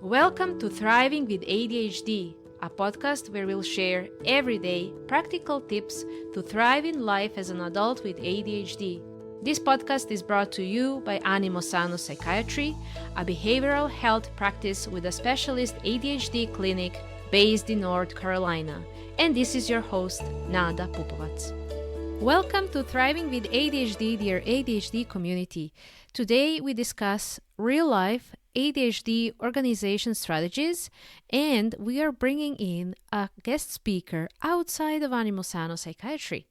Welcome to Thriving with ADHD, a podcast where we'll share everyday practical tips to thrive in life as an adult with ADHD. This podcast is brought to you by Animo Sano Psychiatry, a behavioral health practice with a specialist ADHD clinic based in North Carolina. And this is your host, Nada Pupovac. Welcome to Thriving with ADHD, dear ADHD community. Today we discuss real-life ADHD organization strategies, and we are bringing in a guest speaker outside of Animo Sano Psychiatry.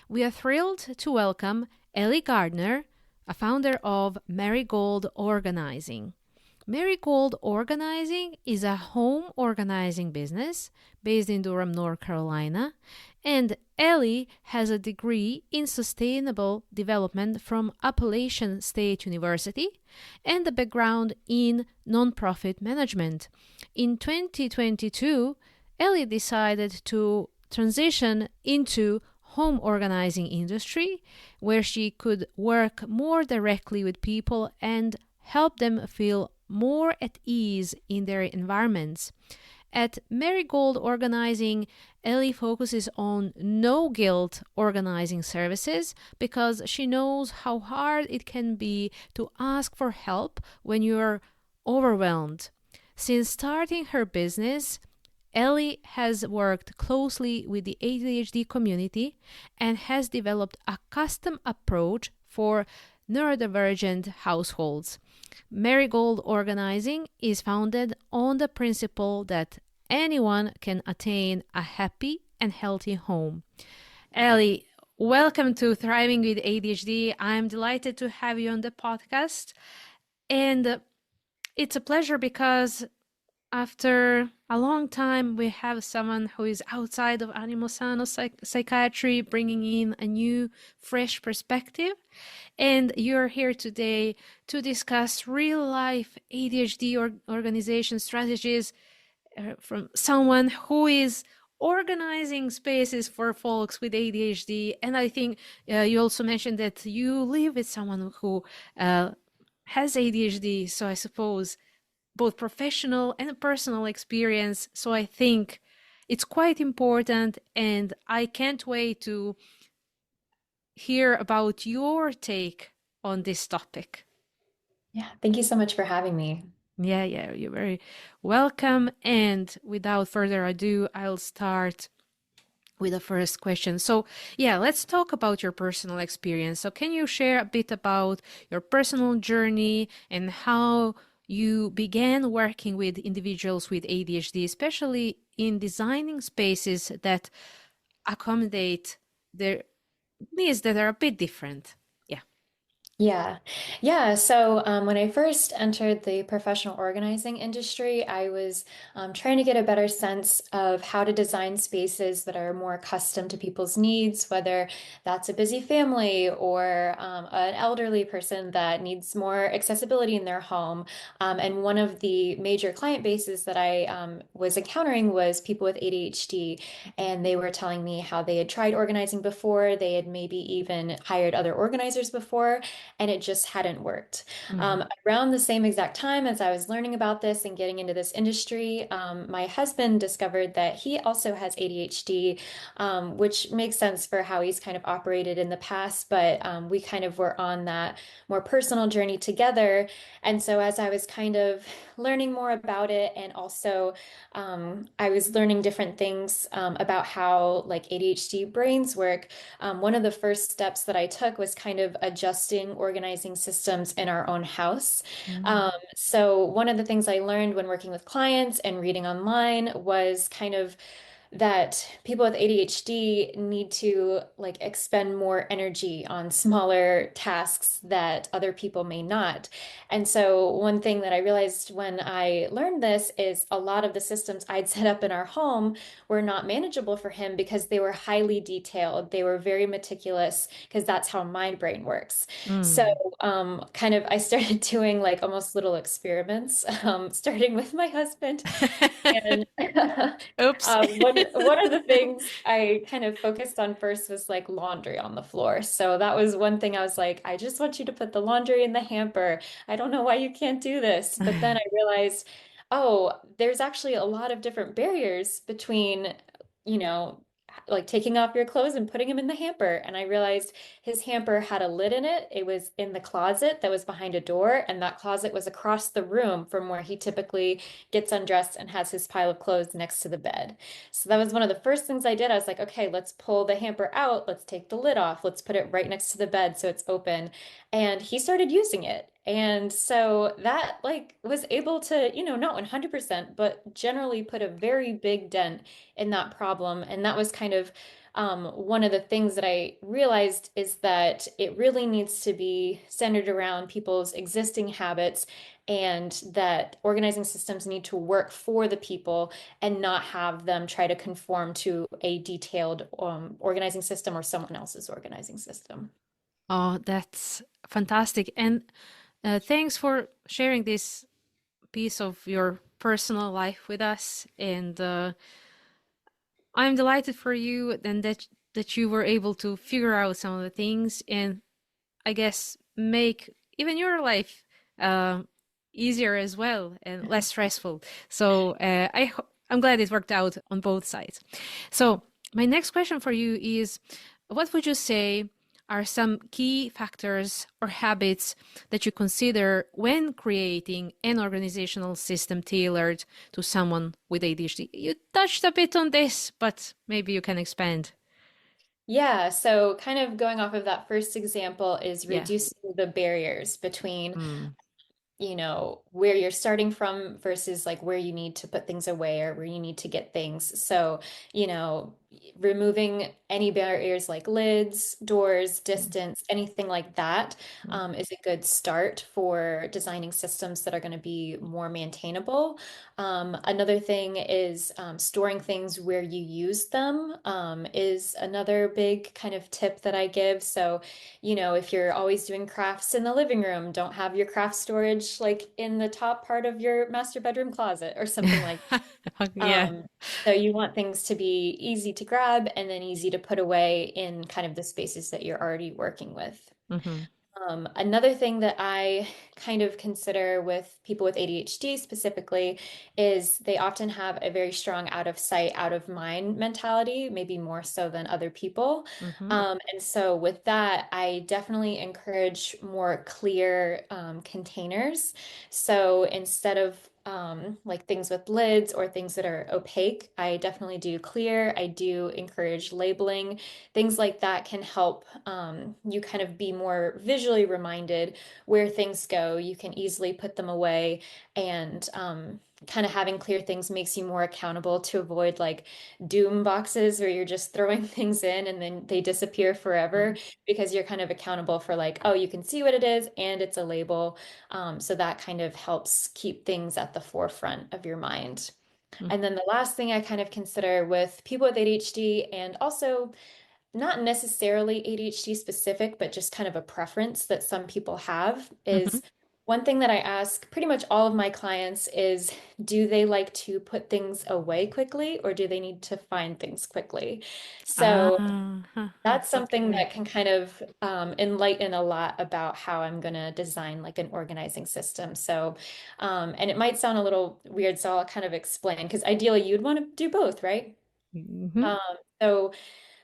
We are thrilled to welcome Ellie Gardner, a founder of Marigold Organizing. Marigold Organizing is a home organizing business based in Durham, North Carolina, and Ellie has a degree in sustainable development from Appalachian State University and a background in nonprofit management. In 2022, Ellie decided to transition into home organizing industry where she could work more directly with people and help them feel more at ease in their environments. At Marigold Organizing, Ellie focuses on no-guilt organizing services because she knows how hard it can be to ask for help when you're overwhelmed. Since starting her business, Ellie has worked closely with the ADHD community and has developed a custom approach for neurodivergent households. Marigold Organizing is founded on the principle that anyone can attain a happy and healthy home. Ellie, welcome to Thriving with ADHD. I'm delighted to have you on the podcast. And it's a pleasure because after a long time, we have someone who is outside of Animo Sano Psychiatry, bringing in a new, fresh perspective. And you're here today to discuss real-life ADHD organization strategies from someone who is organizing spaces for folks with ADHD. And I think you also mentioned that you live with someone who has ADHD. So I suppose both professional and personal experience. So I think it's quite important, and I can't wait to hear about your take on this topic. Yeah, thank you so much for having me. Yeah, you're very welcome. And without further ado, I'll start with the first question. So let's talk about your personal experience. So can you share a bit about your personal journey and how you began working with individuals with ADHD, especially in designing spaces that accommodate their needs that are a bit different? Yeah. So when I first entered the professional organizing industry, I was trying to get a better sense of how to design spaces that are more custom to people's needs, whether that's a busy family or an elderly person that needs more accessibility in their home. And one of the major client bases that I was encountering was people with ADHD, and they were telling me how they had tried organizing before, they had maybe even hired other organizers before, and it just hadn't worked. Around the same exact time as I was learning about this and getting into this industry, my husband discovered that he also has ADHD, which makes sense for how he's kind of operated in the past, but we kind of were on that more personal journey together. And so as I was kind of learning more about it, and also I was learning different things about how like ADHD brains work, one of the first steps that I took was kind of adjusting organizing systems in our own house. So one of the things I learned when working with clients and reading online was kind of that people with ADHD need to like expend more energy on smaller tasks that other people may not. And so one thing that I realized when I learned this is a lot of the systems I'd set up in our home were not manageable for him because they were highly detailed. They were very meticulous because that's how my brain works. So kind of I started doing like almost little experiments, starting with my husband. And Oops. one of the things I kind of focused on first was like laundry on the floor. So that was one thing I was like, I just want you to put the laundry in the hamper. I don't know why you can't do this. But then I realized oh, there's actually a lot of different barriers between, you know, like taking off your clothes and putting them in the hamper. And I realized his hamper had a lid in it. It was in the closet that was behind a door, and that closet was across the room from where he typically gets undressed and has his pile of clothes next to the bed. So that was one of the first things I did. I was like, okay, let's pull the hamper out. Let's take the lid off. Let's put it right next to the bed so it's open. And he started using it. And so that like was able to, not 100%, but generally put a very big dent in that problem. And that was kind of one of the things that I realized is that it really needs to be centered around people's existing habits and that organizing systems need to work for the people and not have them try to conform to a detailed organizing system or someone else's organizing system. Oh, that's fantastic. And thanks for sharing this piece of your personal life with us. And I'm delighted for you and that you were able to figure out some of the things and I guess make even your life uh, easier as well and less stressful. So I'm glad it worked out on both sides. So my next question for you is, what would you say are some key factors or habits that you consider when creating an organizational system tailored to someone with ADHD? You touched a bit on this, but maybe you can expand. Yeah, so kind of going off of that first example is Yeah. reducing the barriers between Mm, where you're starting from versus like where you need to put things away or where you need to get things. So, removing any barriers like lids, doors, mm, distance, anything like that, mm, is a good start for designing systems that are going to be more maintainable. Another thing is storing things where you use them, is another big kind of tip that I give. So, if you're always doing crafts in the living room, don't have your craft storage like in the top part of your master bedroom closet or something like Yeah. um, so you want things to be easy to grab and then easy to put away in kind of the spaces that you're already working with. Hmm. Another thing that I kind of consider with people with ADHD specifically is they often have a very strong out of sight, out of mind mentality, maybe more so than other people. Hmm. And so with that, I definitely encourage more clear containers. So instead of like things with lids or things that are opaque, I definitely do clear. I do encourage labeling. Things like that can help you kind of be more visually reminded where things go. You can easily put them away, and kind of having clear things makes you more accountable to avoid like doom boxes where you're just throwing things in and then they disappear forever because you're kind of accountable for like, oh, you can see what it is and it's a label. So that kind of helps keep things at the forefront of your mind. And then the last thing I kind of consider with people with ADHD and also not necessarily ADHD specific, but just kind of a preference that some people have Hmm. is one thing that I ask pretty much all of my clients is, do they like to put things away quickly or do they need to find things quickly? So Ah, that's something okay. that can kind of enlighten a lot about how I'm going to design like an organizing system. So, and it might sound a little weird, so I'll kind of explain because ideally you'd want to do both, right? Hmm. Um, so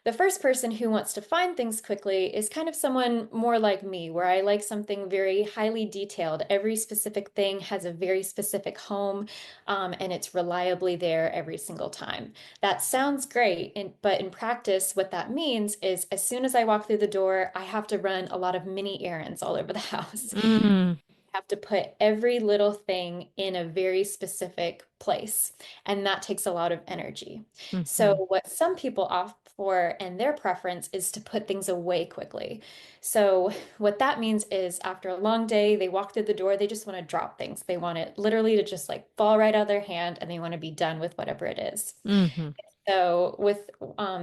the first person who wants to find things quickly is kind of someone more like me, where I like something very highly detailed. Every specific thing has a very specific home, and it's reliably there every single time. That sounds great, but in practice, what that means is as soon as I walk through the door, I have to run a lot of mini errands all over the house. Mm, Have to put every little thing in a very specific place, and that takes a lot of energy. So, mhm, what some people opt for and their preference is to put things away quickly. So, what that means is after a long day, they walk through the door, they just want to drop things. They want it literally to just like fall right out of their hand and they want to be done with whatever it is. mhm, So with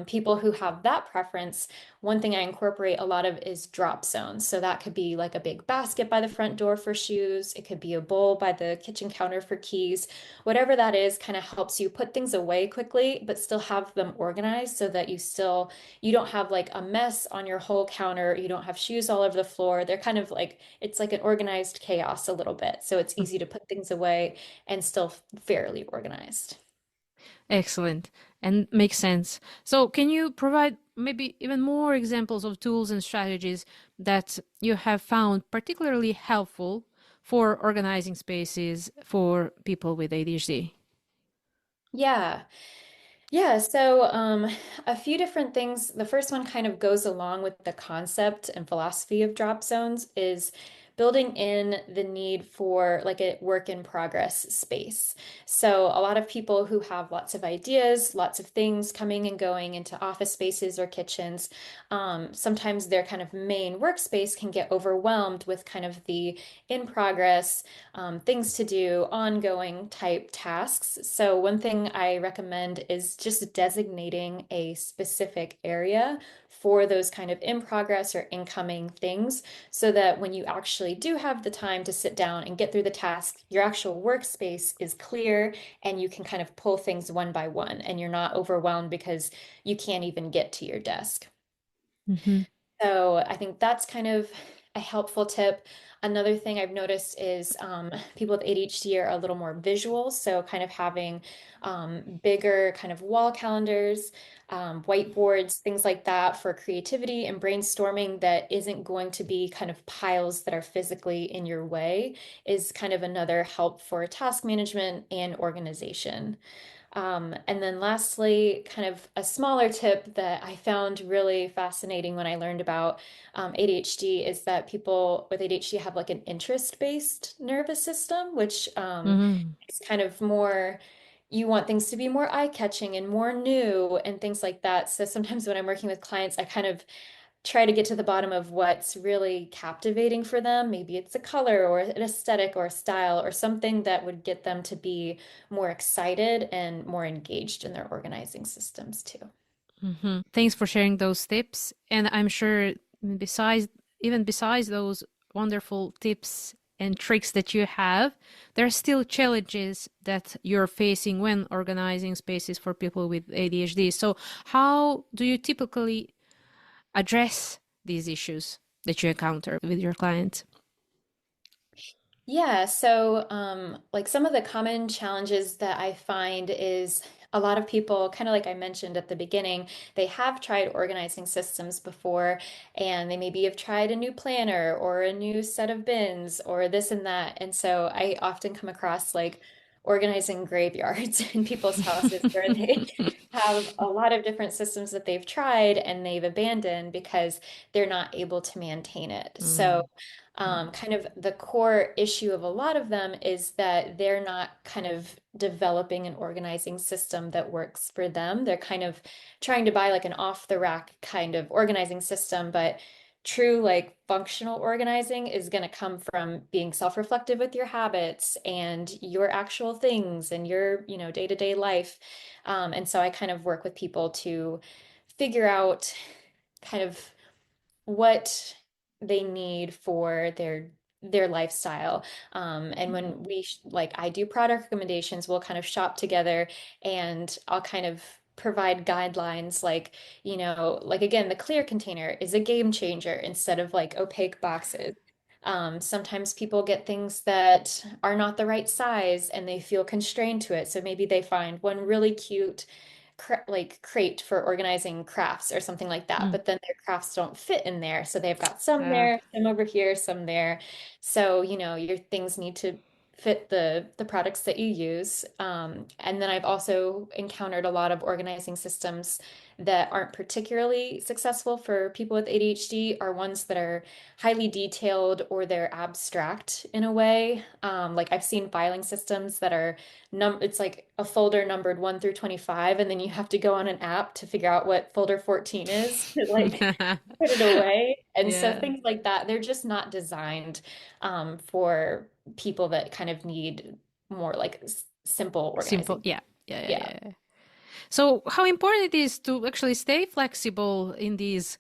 people who have that preference, one thing I incorporate a lot of is drop zones. So that could be like a big basket by the front door for shoes. It could be a bowl by the kitchen counter for keys. Whatever that is kind of helps you put things away quickly, but still have them organized so that you don't have like a mess on your whole counter. You don't have shoes all over the floor. They're kind of like, it's like an organized chaos a little bit. So it's easy to put things away and still fairly organized. Excellent and makes sense. So, can you provide maybe even more examples of tools and strategies that you have found particularly helpful for organizing spaces for people with ADHD? Yeah. Yeah, so a few different things. The first one kind of goes along with the concept and philosophy of drop zones is building in the need for like a work in progress space. So a lot of people who have lots of ideas, lots of things coming and going into office spaces or kitchens, sometimes their kind of main workspace can get overwhelmed with kind of the in progress things to do, ongoing type tasks. So, one thing I recommend is just designating a specific area for those kind of in progress or incoming things so that when you actually do have the time to sit down and get through the task, your actual workspace is clear and you can kind of pull things one by one and you're not overwhelmed because you can't even get to your desk. Hmm. So I think that's kind of a helpful tip. Another thing I've noticed is people with ADHD are a little more visual. So kind of having bigger kind of wall calendars, whiteboards, things like that for creativity and brainstorming that isn't going to be kind of piles that are physically in your way is kind of another help for task management and organization. And then lastly, kind of a smaller tip that I found really fascinating when I learned about ADHD is that people with ADHD have like an interest-based nervous system, which Hmm. is kind of more, you want things to be more eye-catching and more new and things like that. So sometimes when I'm working with clients, I kind of try to get to the bottom of what's really captivating for them. Maybe it's a color or an aesthetic or a style or something that would get them to be more excited and more engaged in their organizing systems too. Hmm. Thanks for sharing those tips. And I'm sure besides, even besides those wonderful tips and tricks that you have, there are still challenges that you're facing when organizing spaces for people with ADHD. So, how do you typically address these issues that you encounter with your clients? Yeah, so like some of the common challenges that I find is a lot of people, kind of like I mentioned at the beginning, they have tried organizing systems before, and they maybe have tried a new planner or a new set of bins or this and that. And so I often come across like organizing graveyards in people's houses where they have a lot of different systems that they've tried and they've abandoned because they're not able to maintain it. So Mm, mm, kind of the core issue of a lot of them is that they're not kind of developing an organizing system that works for them. They're kind of trying to buy like an off the rack kind of organizing system, but true like functional organizing is going to come from being self-reflective with your habits and your actual things and your, day-to-day life. And so I kind of work with people to figure out kind of what they need for their lifestyle. And when like I do product recommendations, we'll kind of shop together and I'll kind of provide guidelines like again, the clear container is a game changer instead of like opaque boxes. Sometimes people get things that are not the right size and they feel constrained to it. So maybe they find one really cute like crate for organizing crafts or something like that, mm. but then their crafts don't fit in there. So they've got some Uh, there, some over here, some there. So, your things need to fit the products that you use. And then I've also encountered a lot of organizing systems that aren't particularly successful for people with ADHD are ones that are highly detailed or they're abstract in a way. Like I've seen filing systems that are it's like a folder numbered 1 through 25, and then you have to go on an app to figure out what folder 14 is to like put it away. And so yeah. things like that, they're just not designed for people that kind of need more like simple Simple. organizing. Yeah. Yeah. Yeah. Yeah. Yeah. So, how important it is to actually stay flexible in these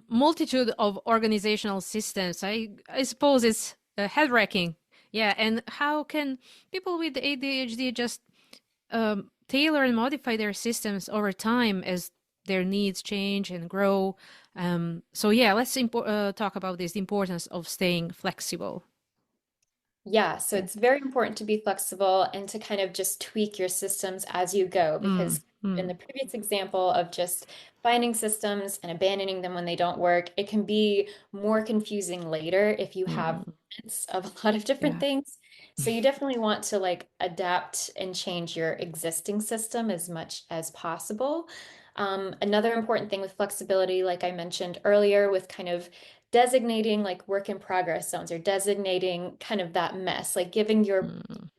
multitude of organizational systems. I suppose it's head wrecking. Yeah, and how can people with ADHD just tailor and modify their systems over time as their needs change and grow? So yeah, let's talk about this, the importance of staying flexible. Yeah, so Yeah. it's very important to be flexible and to kind of just tweak your systems as you go, Mm, because in the mm, previous example of just finding systems and abandoning them when they don't work, it can be more confusing later if you have mm, bits of a lot of different yeah. things. So you definitely want to like adapt and change your existing system as much as possible. Another important thing with flexibility, like I mentioned earlier, with kind of designating like work in progress zones or designating kind of that mess, like giving Mm,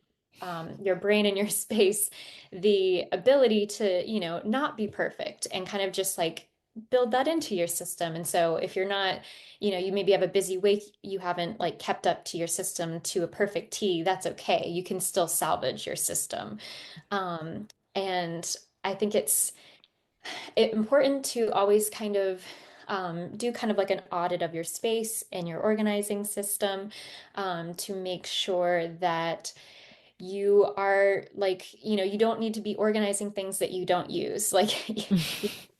your brain and your space the ability to, not be perfect and kind of just like build that into your system. And so if you're not, you maybe have a busy week, you haven't like kept up to your system to a perfect T, that's okay. You can still salvage your system. Um, and I think it's important to always kind of do kind of like an audit of your space and your organizing system to make sure that you are like, you don't need to be organizing things that you don't use. Like,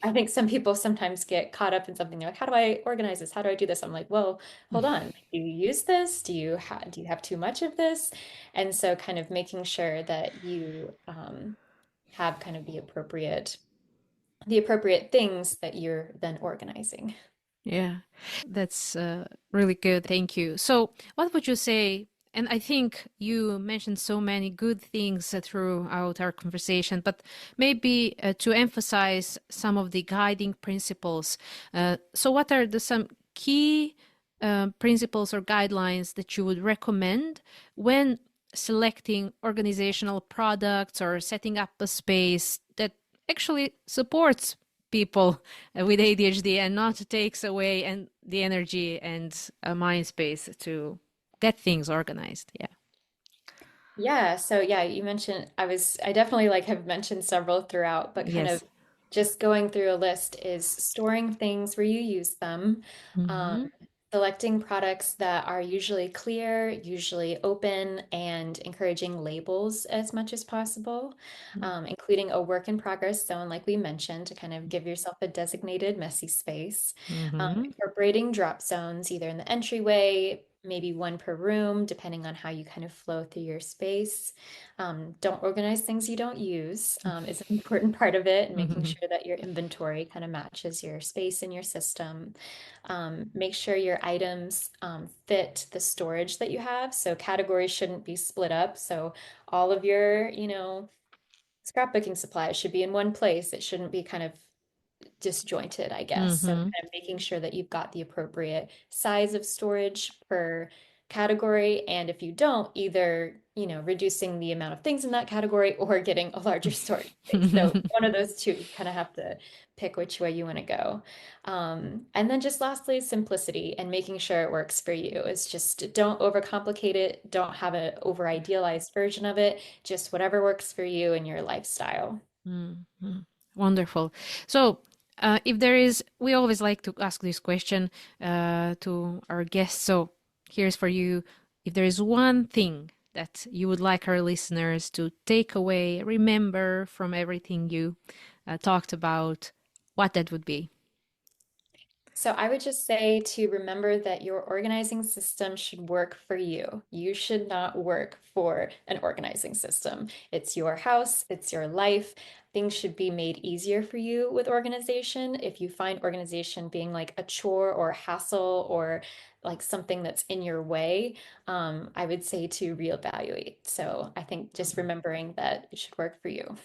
I think some people sometimes get caught up in something. They're like, how do I organize this? How do I do this? I'm like, well, hold on. Do you use this? Do you have too much of this? And so kind of making sure that you have kind of the appropriate things that you're then organizing. yeah. That's really good. Thank you. So, what would you say? And I think you mentioned so many good things throughout our conversation, but maybe to emphasize some of the guiding principles. So, what are the some key principles or guidelines that you would recommend when selecting organizational products or setting up a space that actually supports people with ADHD and not takes away and the energy and a mind space to get things organized. Yeah. Yeah, so yeah, you mentioned I definitely like have mentioned several throughout, but kind of Yes. just going through a list is storing things where you use them, um, Mm-hmm. selecting products that are usually clear, usually open, and encouraging labels as much as possible, including a work in progress zone, like we mentioned, to kind of give yourself a designated messy space, Mm-hmm. incorporating drop zones either in the entryway, maybe one per room, depending on how you kind of flow through your space. Don't organize things you don't use is an important part of it, and making Mm-hmm. sure that your inventory kind of matches your space in your system. Make sure your items fit the storage that you have. So categories shouldn't be split up. So all of your, scrapbooking supplies should be in one place. It shouldn't be kind of disjointed, I guess. So Mm-hmm. kind of making sure that you've got the appropriate size of storage per category. And if you don't, either, reducing the amount of things in that category or getting a larger storage space. So one of those two, you kind of have to pick which way you want to go. And then just lastly, simplicity and making sure it works for you. Is just don't overcomplicate it. Don't have an over idealized version of it. Just whatever works for you and your lifestyle. Mm-hmm. Wonderful. So, if there is, we always like to ask this question to our guests. So, here's for you. If there is one thing that you would like our listeners to take away, remember from everything you talked about, what that would be. So I would just say to remember that your organizing system should work for you. You should not work for an organizing system. It's your house, it's your life. Things should be made easier for you with organization. If you find organization being like a chore or a hassle or like something that's in your way, I would say to reevaluate. So I think just remembering that it should work for you.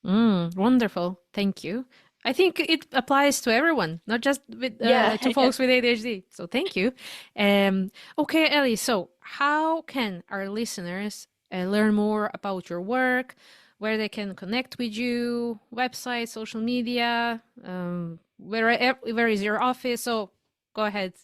Wonderful. Thank you. I think it applies to everyone, not just with Yeah, to folks with ADHD. So thank you. Okay, Ellie. So how can our listeners learn more about your work, where they can connect with you, website, social media, where is your office? So go ahead.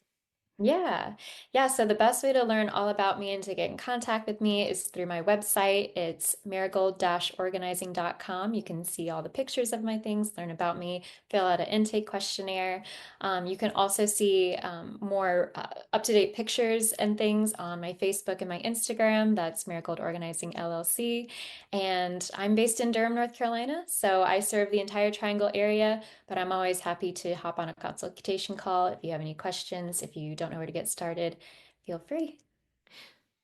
Yeah. Yeah. So the best way to learn all about me and to get in contact with me is through my website. It's marigold-organizing.com. You can see all the pictures of my things, learn about me, fill out an intake questionnaire. You can also see more up-to-date pictures and things on my Facebook and my Instagram. That's Marigold Organizing LLC. And I'm based in Durham, North Carolina. So I serve the entire Triangle area, but I'm always happy to hop on a consultation call if you have any questions. If you don't know where to get started, feel free.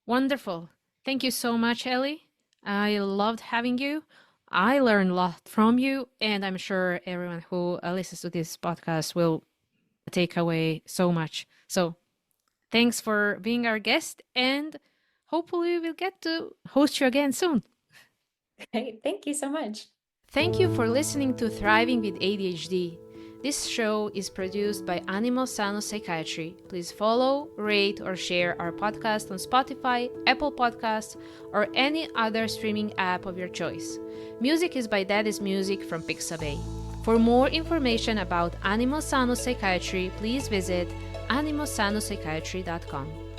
Wonderful. Thank you so much, Ellie. I loved having you. I learned a lot from you, and I'm sure everyone who listens to this podcast will take away so much. So, thanks for being our guest, and hopefully, we'll get to host you again soon. Great. Thank you so much. Thank you for listening to Thriving with ADHD. This show is produced by Animo Sano Psychiatry. Please follow, rate, or share our podcast on Spotify, Apple Podcasts, or any other streaming app of your choice. Music is by Daddy's Music from Pixabay. For more information about Animo Sano Psychiatry, please visit animosanopsychiatry.com.